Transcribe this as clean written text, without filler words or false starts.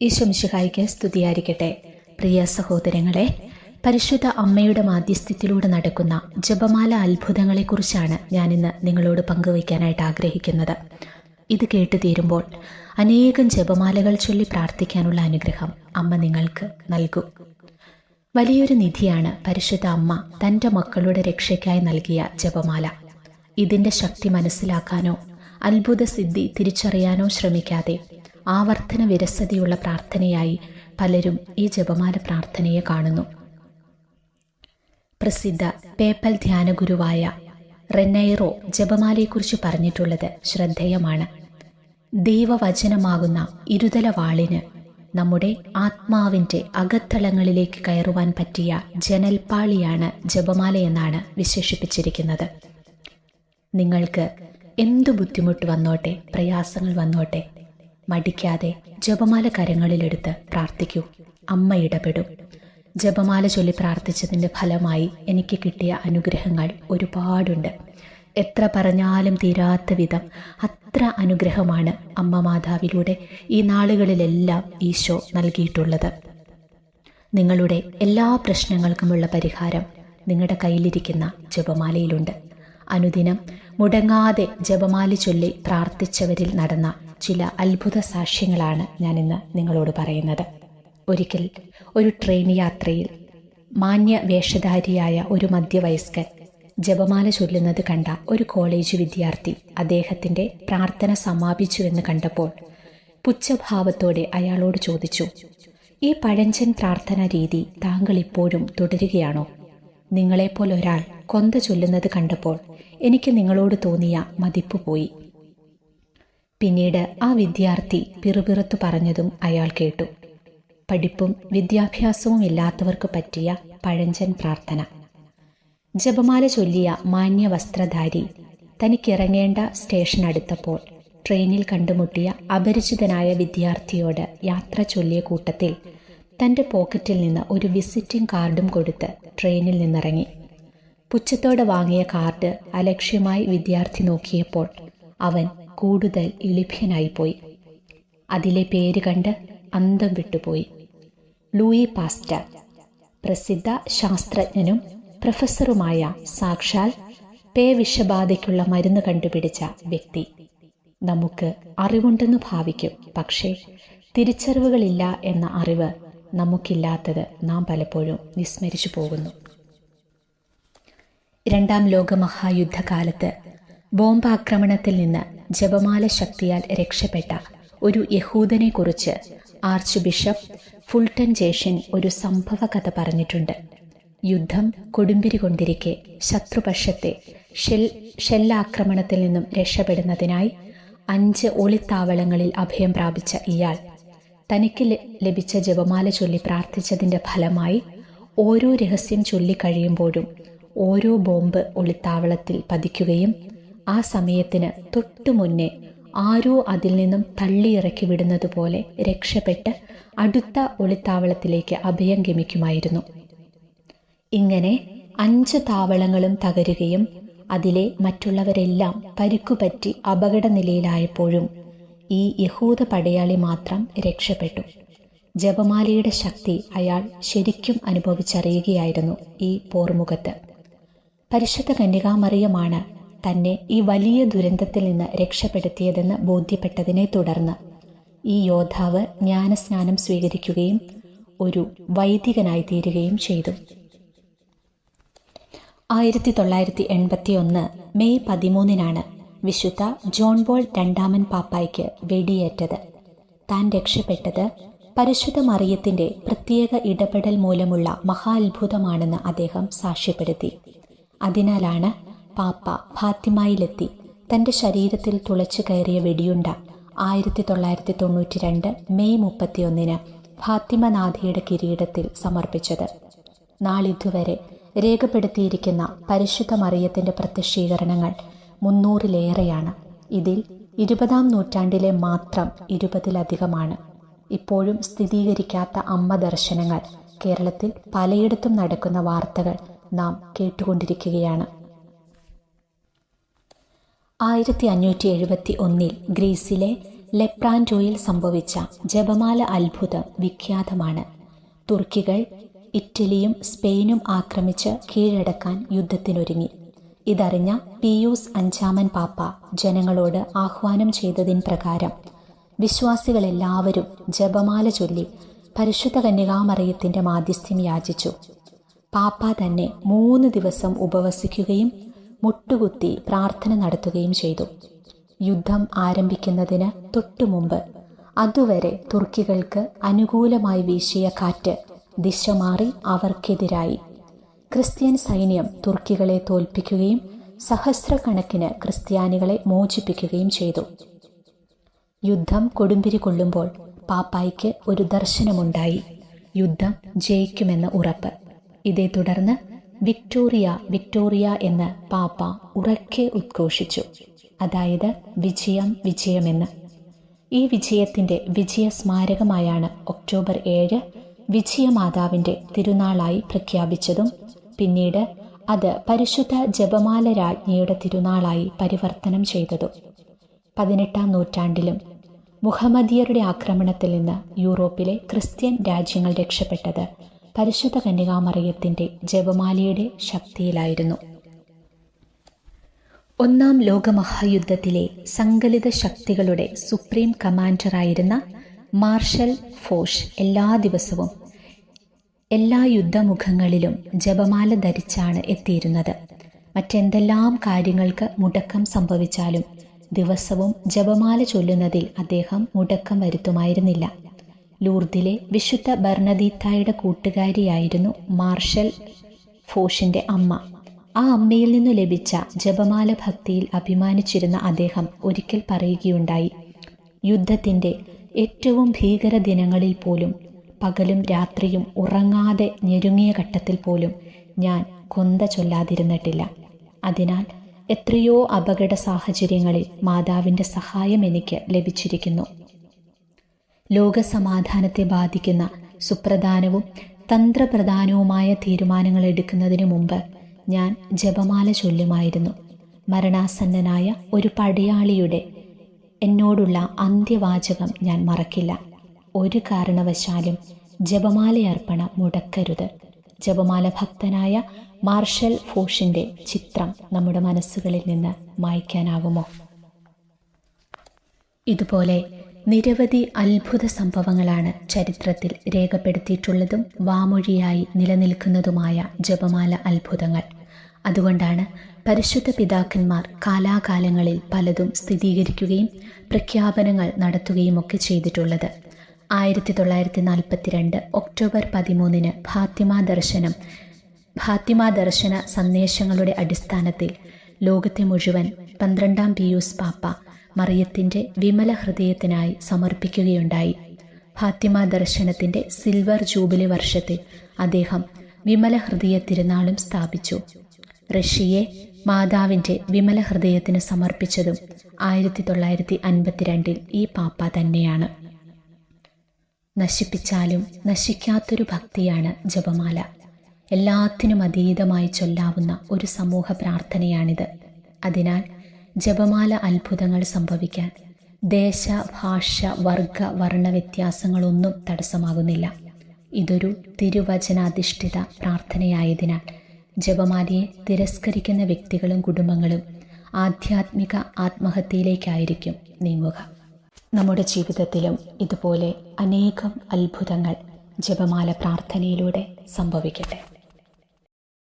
ഈശോ മിശിഹായ്ക്ക് സ്തുതിയായിരിക്കട്ടെ. പ്രിയ സഹോദരങ്ങളെ, പരിശുദ്ധ അമ്മയുടെ മാധ്യസ്ഥ്യത്തിലൂടെ നടക്കുന്ന ജപമാല അത്ഭുതങ്ങളെക്കുറിച്ചാണ് ഞാനിന്ന് നിങ്ങളോട് പങ്കുവയ്ക്കാനായിട്ട് ആഗ്രഹിക്കുന്നത്. ഇത് കേട്ടു തീരുമ്പോൾ അനേകം ജപമാലകൾ ചൊല്ലി പ്രാർത്ഥിക്കാനുള്ള അനുഗ്രഹം അമ്മ നിങ്ങൾക്ക് നൽകും. വലിയൊരു നിധിയാണ് പരിശുദ്ധ അമ്മ തൻ്റെ മക്കളുടെ രക്ഷയ്ക്കായി നൽകിയ ജപമാല. ഇതിൻ്റെ ശക്തി മനസ്സിലാക്കാനോ അത്ഭുത സിദ്ധി തിരിച്ചറിയാനോ ശ്രമിക്കാതെ ആവർത്തന വിരസതയുള്ള പ്രാർത്ഥനയായി പലരും ഈ ജപമാല പ്രാർത്ഥനയെ കാണുന്നു. പ്രസിദ്ധ പേപ്പൽ ധ്യാനഗുരുവായ റെനൈറോ ജപമാലയെക്കുറിച്ച് പറഞ്ഞിട്ടുള്ളത് ശ്രദ്ധേയമാണ്. ദൈവവചനമാകുന്ന ഇരുതല വാളിന് നമ്മുടെ ആത്മാവിൻ്റെ അകത്തളങ്ങളിലേക്ക് കയറുവാൻ പറ്റിയ ജനൽപ്പാളിയാണ് ജപമാലയെന്നാണ് വിശേഷിപ്പിച്ചിരിക്കുന്നത്. നിങ്ങൾക്ക് എന്തു ബുദ്ധിമുട്ട് വന്നോട്ടെ, പ്രയാസങ്ങൾ വന്നോട്ടെ, മടിക്കാതെ ജപമാല കരങ്ങളിലെടുത്ത് പ്രാർത്ഥിക്കൂ. അമ്മ ഇടപെടും. ജപമാല ചൊല്ലി പ്രാർത്ഥിച്ചതിൻ്റെ ഫലമായി എനിക്ക് കിട്ടിയ അനുഗ്രഹങ്ങൾ ഒരുപാടുണ്ട്. എത്ര പറഞ്ഞാലും തീരാത്ത വിധം അത്ര അനുഗ്രഹമാണ് അമ്മ മാതാവിലൂടെ ഈ നാളുകളിലെല്ലാം ഈശോ നൽകിയിട്ടുള്ളത്. നിങ്ങളുടെ എല്ലാ പ്രശ്നങ്ങൾക്കുമുള്ള പരിഹാരം നിങ്ങളുടെ കയ്യിലിരിക്കുന്ന ജപമാലയിലുണ്ട്. അനുദിനം മുടങ്ങാതെ ജപമാല ചൊല്ലി പ്രാർത്ഥിച്ചവരിൽ നടന്ന ചില അത്ഭുത സാക്ഷ്യങ്ങളാണ് ഞാനിന്ന് നിങ്ങളോട് പറയുന്നത്. ഒരിക്കൽ ഒരു ട്രെയിൻ യാത്രയിൽ മാന്യ വേഷധാരിയായ ഒരു മധ്യവയസ്കൻ ജപമാല ചൊല്ലുന്നത് കണ്ട ഒരു കോളേജ് വിദ്യാർത്ഥി അദ്ദേഹത്തിൻ്റെ പ്രാർത്ഥന സമാപിച്ചുവെന്ന് കണ്ടപ്പോൾ പുച്ഛഭാവത്തോടെ അയാളോട് ചോദിച്ചു, ഈ പഴഞ്ചൻ പ്രാർത്ഥനാ രീതി താങ്കൾ ഇപ്പോഴും തുടരുകയാണോ? നിങ്ങളെപ്പോലൊരാൾ കൊന്ത ചൊല്ലുന്നത് കണ്ടപ്പോൾ എനിക്ക് നിങ്ങളോട് തോന്നിയ മതിപ്പ് പോയി. പിന്നീട് ആ വിദ്യാർത്ഥി പിറുപിറുത്തു പറഞ്ഞതും അയാൾ കേട്ടു. പഠിപ്പും വിദ്യാഭ്യാസവും ഇല്ലാത്തവർക്ക് പറ്റിയ പഴഞ്ചൻ പ്രാർത്ഥന. ജപമാല ചൊല്ലിയ മാന്യ വസ്ത്രധാരി തനിക്കിറങ്ങേണ്ട സ്റ്റേഷൻ അടുത്തപ്പോൾ ട്രെയിനിൽ കണ്ടുമുട്ടിയ അപരിചിതനായ വിദ്യാർത്ഥിയോട് യാത്ര ചൊല്ലിയ കൂട്ടത്തിൽ തൻ്റെ പോക്കറ്റിൽ നിന്ന് ഒരു വിസിറ്റിംഗ് കാർഡും കൊടുത്ത് ട്രെയിനിൽ നിന്നിറങ്ങി. പുച്ഛത്തോടെ വാങ്ങിയ കാർഡ് അലക്ഷ്യമായി വിദ്യാർത്ഥി നോക്കിയപ്പോൾ അവൻ കൂടുതൽ ഇളിഭ്യനായിപ്പോയി. അതിലെ പേര് കണ്ട് അന്തം വിട്ടുപോയി. ലൂയി പാസ്റ്റർ, പ്രസിദ്ധ ശാസ്ത്രജ്ഞനും പ്രൊഫസറുമായ സാക്ഷാൽ വിഷബാധയ്ക്കുള്ള മരുന്ന് കണ്ടുപിടിച്ച വ്യക്തി. നമുക്ക് അറിവുണ്ടെന്ന് ഭാവിക്കും, പക്ഷേ തിരിച്ചറിവുകളില്ല എന്ന അറിവ് നമുക്കില്ലാത്തത് നാം പലപ്പോഴും വിസ്മരിച്ചു പോകുന്നു. രണ്ടാം ലോകമഹായുദ്ധകാലത്ത് ബോംബാക്രമണത്തിൽ നിന്ന് ജപമാല ശക്തിയാൽ രക്ഷപ്പെട്ട ഒരു യഹൂദനെക്കുറിച്ച് ആർച്ച് ബിഷപ്പ് ഫുൾട്ടൻ ജേഷൻ ഒരു സംഭവ കഥ പറഞ്ഞിട്ടുണ്ട്. യുദ്ധം കൊടുമ്പിരി കൊണ്ടിരിക്കെ ശത്രുപക്ഷത്തെ ഷെല്ലാക്രമണത്തിൽ നിന്നും രക്ഷപ്പെടുന്നതിനായി 5 ഒളിത്താവളങ്ങളിൽ അഭയം പ്രാപിച്ച ഇയാൾ തനിക്ക് ലഭിച്ച ജപമാല ചൊല്ലി പ്രാർത്ഥിച്ചതിൻ്റെ ഫലമായി ഓരോ രഹസ്യം ചൊല്ലിക്കഴിയുമ്പോഴും ഓരോ ബോംബ് ഒളിത്താവളത്തിൽ പതിക്കുകയും ആ സമയത്തിന് തൊട്ടു മുന്നേ ആരോ അതിൽ നിന്നും തള്ളിയിറക്കി വിടുന്നത് പോലെ രക്ഷപ്പെട്ട് അടുത്ത ഒളിത്താവളത്തിലേക്ക് അഭയം ഗമിക്കുമായിരുന്നു. ഇങ്ങനെ 5 താവളങ്ങളും തകരുകയും അതിലെ മറ്റുള്ളവരെല്ലാം പരിക്കുപറ്റി അപകടനിലയിലായപ്പോഴും ഈ യഹൂദ പടയാളി മാത്രം രക്ഷപ്പെട്ടു. ജപമാലയുടെ ശക്തി അയാൾ ശരിക്കും അനുഭവിച്ചറിയുകയായിരുന്നു. ഈ പോർമുഖത്ത് പരിശുദ്ധ കന്യകാമറിയമാണ് തന്നെ ഈ വലിയ ദുരന്തത്തിൽ നിന്ന് രക്ഷപ്പെടുത്തിയതെന്ന് ബോധ്യപ്പെട്ടതിനെ തുടർന്ന് ഈ യോദ്ധാവ് ജ്ഞാനസ്നാനം സ്വീകരിക്കുകയും ഒരു വൈദികനായി തീരുകയും ചെയ്തു. 1981 മെയ് 13 വിശുദ്ധ ജോൺ പോൾ രണ്ടാമൻ പാപ്പായ്ക്ക് വെടിയേറ്റത്. താൻ രക്ഷപ്പെട്ടത് പരിശുദ്ധ മറിയത്തിൻ്റെ പ്രത്യേക ഇടപെടൽ മൂലമുള്ള മഹാത്ഭുതമാണെന്ന് അദ്ദേഹം സാക്ഷ്യപ്പെടുത്തി. അതിനാലാണ് പാപ്പ ഫാത്തിമയിലെത്തി തൻ്റെ ശരീരത്തിൽ തുളച്ചു കയറിയ വെടിയുണ്ട 1992 മെയ് 31 ഫാത്തിമനാഥയുടെ കിരീടത്തിൽ സമർപ്പിച്ചത്. നാളിതുവരെ രേഖപ്പെടുത്തിയിരിക്കുന്ന പരിശുദ്ധ മറിയത്തിൻ്റെ പ്രത്യക്ഷീകരണങ്ങൾ 300-ലേറെയാണ്. ഇതിൽ 20-ാം നൂറ്റാണ്ടിലെ മാത്രം 20-ലധികമാണ്. ഇപ്പോഴും സ്ഥിരീകരിക്കാത്ത അമ്മ ദർശനങ്ങൾ കേരളത്തിൽ പലയിടത്തും നടക്കുന്ന വാർത്തകൾ നാം കേട്ടുകൊണ്ടിരിക്കുകയാണ്. 1571 ഗ്രീസിലെ ലെപ്രാൻഡോയിൽ സംഭവിച്ച ജപമാല അത്ഭുതം വിഖ്യാതമാണ്. തുർക്കികൾ ഇറ്റലിയും സ്പെയിനും ആക്രമിച്ച് കീഴടക്കാൻ യുദ്ധത്തിനൊരുങ്ങി. ഇതറിഞ്ഞ പിയൂസ് അഞ്ചാമൻ പാപ്പ ജനങ്ങളോട് ആഹ്വാനം ചെയ്തതിൻ പ്രകാരം വിശ്വാസികളെല്ലാവരും ജപമാല ചൊല്ലി പരിശുദ്ധ കന്യകാമറിയത്തിൻ്റെ മാധ്യസ്ഥ്യം യാചിച്ചു. പാപ്പ തന്നെ 3 ദിവസം ഉപവസിക്കുകയും മുട്ടുകുത്തി പ്രാർത്ഥന നടത്തുകയും ചെയ്തു. യുദ്ധം ആരംഭിക്കുന്നതിന് തൊട്ടുമുമ്പ് അതുവരെ തുർക്കികൾക്ക് അനുകൂലമായി വീശിയ കാറ്റ് ദിശ മാറി അവർക്കെതിരായി. ക്രിസ്ത്യൻ സൈന്യം തുർക്കികളെ തോൽപ്പിക്കുകയും സഹസ്രക്കണക്കിന് ക്രിസ്ത്യാനികളെ മോചിപ്പിക്കുകയും ചെയ്തു. യുദ്ധം കൊടുമ്പിരി കൊള്ളുമ്പോൾ പാപ്പായ്ക്ക് ഒരു ദർശനമുണ്ടായി. യുദ്ധം ജയിക്കുമെന്ന ഉറപ്പ്. ഇതേ തുടർന്ന് വിക്ടോറിയ വിക്ടോറിയ എന്ന് പാപ്പ ഉറക്കെ ഉദ്ഘോഷിച്ചു. അതായത് വിജയം വിജയമെന്ന്. ഈ വിജയത്തിൻ്റെ വിജയസ്മാരകമായാണ് ഒക്ടോബർ 7 വിജയമാതാവിൻ്റെ തിരുനാളായി പ്രഖ്യാപിച്ചതും പിന്നീട് അത് പരിശുദ്ധ ജപമാല രാജ്ഞിയുടെ തിരുനാളായി പരിവർത്തനം ചെയ്തതും. 18-ാം നൂറ്റാണ്ടിലും മുഹമ്മദിയരുടെ ആക്രമണത്തിൽ നിന്ന് യൂറോപ്പിലെ ക്രിസ്ത്യൻ രാജ്യങ്ങൾ രക്ഷപ്പെട്ടത് പരിശുദ്ധ കന്യകാമറിയത്തിൻ്റെ ജപമാലയുടെ ശക്തിയിലായിരുന്നു. 1-ാം ലോകമഹായുദ്ധത്തിലെ സങ്കലിത ശക്തികളുടെ സുപ്രീം കമാൻഡറായിരുന്ന മാർഷൽ ഫോഷ് എല്ലാ ദിവസവും എല്ലാ യുദ്ധമുഖങ്ങളിലും ജപമാല ധരിച്ചാണ് എത്തിയിരുന്നത്. മറ്റെന്തെല്ലാം കാര്യങ്ങൾക്ക് മുടക്കം സംഭവിച്ചാലും ദിവസവും ജപമാല ചൊല്ലുന്നതിൽ അദ്ദേഹം മുടക്കം വരുത്തുമായിരുന്നില്ല. ലൂർദിലെ വിശുദ്ധ ബർണദീത്തായുടെ കൂട്ടുകാരിയായിരുന്നു മാർഷൽ ഫോഷിൻ്റെ അമ്മ. ആ അമ്മയിൽ നിന്നു ലഭിച്ച ജപമാല ഭക്തിയിൽ അഭിമാനിച്ചിരുന്ന അദ്ദേഹം ഒരിക്കൽ പറയുകയുണ്ടായി, യുദ്ധത്തിൻ്റെ ഏറ്റവും ഭീകര ദിനങ്ങളിൽ പോലും, പകലും രാത്രിയും ഉറങ്ങാതെ ഞെരുങ്ങിയ ഘട്ടത്തിൽ പോലും ഞാൻ കൊന്ത ചൊല്ലാതിരുന്നിട്ടില്ല. അതിനാൽ എത്രയോ അപകട സാഹചര്യങ്ങളിൽ മാതാവിൻ്റെ സഹായം എനിക്ക് ലഭിച്ചിരിക്കുന്നു. ലോകസമാധാനത്തെ ബാധിക്കുന്ന സുപ്രധാനവും തന്ത്രപ്രധാനവുമായ തീരുമാനങ്ങൾ എടുക്കുന്നതിനു മുമ്പ് ഞാൻ ജപമാല ചൊല്ലുമായിരുന്നു. മരണാസന്നനായ ഒരു പടയാളിയുടെ എന്നോടുള്ള അന്ത്യവാചകം ഞാൻ മറക്കില്ല. ഒരു കാരണവശാലും ജപമാലയർപ്പണ മുടക്കരുത്. ജപമാല ഭക്തനായ മാർഷൽ ഫോഷിൻ്റെ ചിത്രം നമ്മുടെ മനസ്സുകളിൽ നിന്ന് മായ്ക്കാനാകുമോ? ഇതുപോലെ നിരവധി അത്ഭുത സംഭവങ്ങളാണ് ചരിത്രത്തിൽ രേഖപ്പെടുത്തിയിട്ടുള്ളതും വാമൊഴിയായി നിലനിൽക്കുന്നതുമായ ജപമാല അത്ഭുതങ്ങൾ. അതുകൊണ്ടാണ് പരിശുദ്ധ പിതാക്കന്മാർ കാലാകാലങ്ങളിൽ പലതും സ്ഥിരീകരിക്കുകയും പ്രഖ്യാപനങ്ങൾ നടത്തുകയും ഒക്കെ ചെയ്തിട്ടുള്ളത്. 1942 ഒക്ടോബർ 13 ഫാത്തിമ ദർശന സന്ദേശങ്ങളുടെ അടിസ്ഥാനത്തിൽ ലോകത്തെ മുഴുവൻ 12-ാം പിയൂസ് പാപ്പ മറിയത്തിൻ്റെ വിമല ഹൃദയത്തിനായി സമർപ്പിക്കുകയുണ്ടായി. ഫാത്തിമ ദർശനത്തിൻ്റെ സിൽവർ ജൂബിലി വർഷത്തിൽ അദ്ദേഹം വിമല ഹൃദയ തിരുനാളും സ്ഥാപിച്ചു. റഷ്യയെ മാതാവിൻ്റെ വിമല ഹൃദയത്തിന് സമർപ്പിച്ചതും 1952 ഈ പാപ്പ തന്നെയാണ്. നശിപ്പിച്ചാലും നശിക്കാത്തൊരു ഭക്തിയാണ് ജപമാല. എല്ലാത്തിനും അതീതമായി ചൊല്ലാവുന്ന ഒരു സമൂഹ പ്രാർത്ഥനയാണിത്. അതിനാൽ ജപമാല അത്ഭുതങ്ങൾ സംഭവിക്കാൻ ദേശ, ഭാഷ, വർഗ, വർണ്ണ വ്യത്യാസങ്ങളൊന്നും തടസ്സമാകുന്നില്ല. ഇതൊരു തിരുവചനാധിഷ്ഠിത പ്രാർത്ഥനയായതിനാൽ ജപമാലയെ തിരസ്കരിക്കുന്ന വ്യക്തികളും കുടുംബങ്ങളും ആധ്യാത്മിക ആത്മഹത്യയിലേക്കായിരിക്കും നീങ്ങുക. നമ്മുടെ ജീവിതത്തിലും ഇതുപോലെ അനേകം അത്ഭുതങ്ങൾ ജപമാല പ്രാർത്ഥനയിലൂടെ സംഭവിക്കട്ടെ.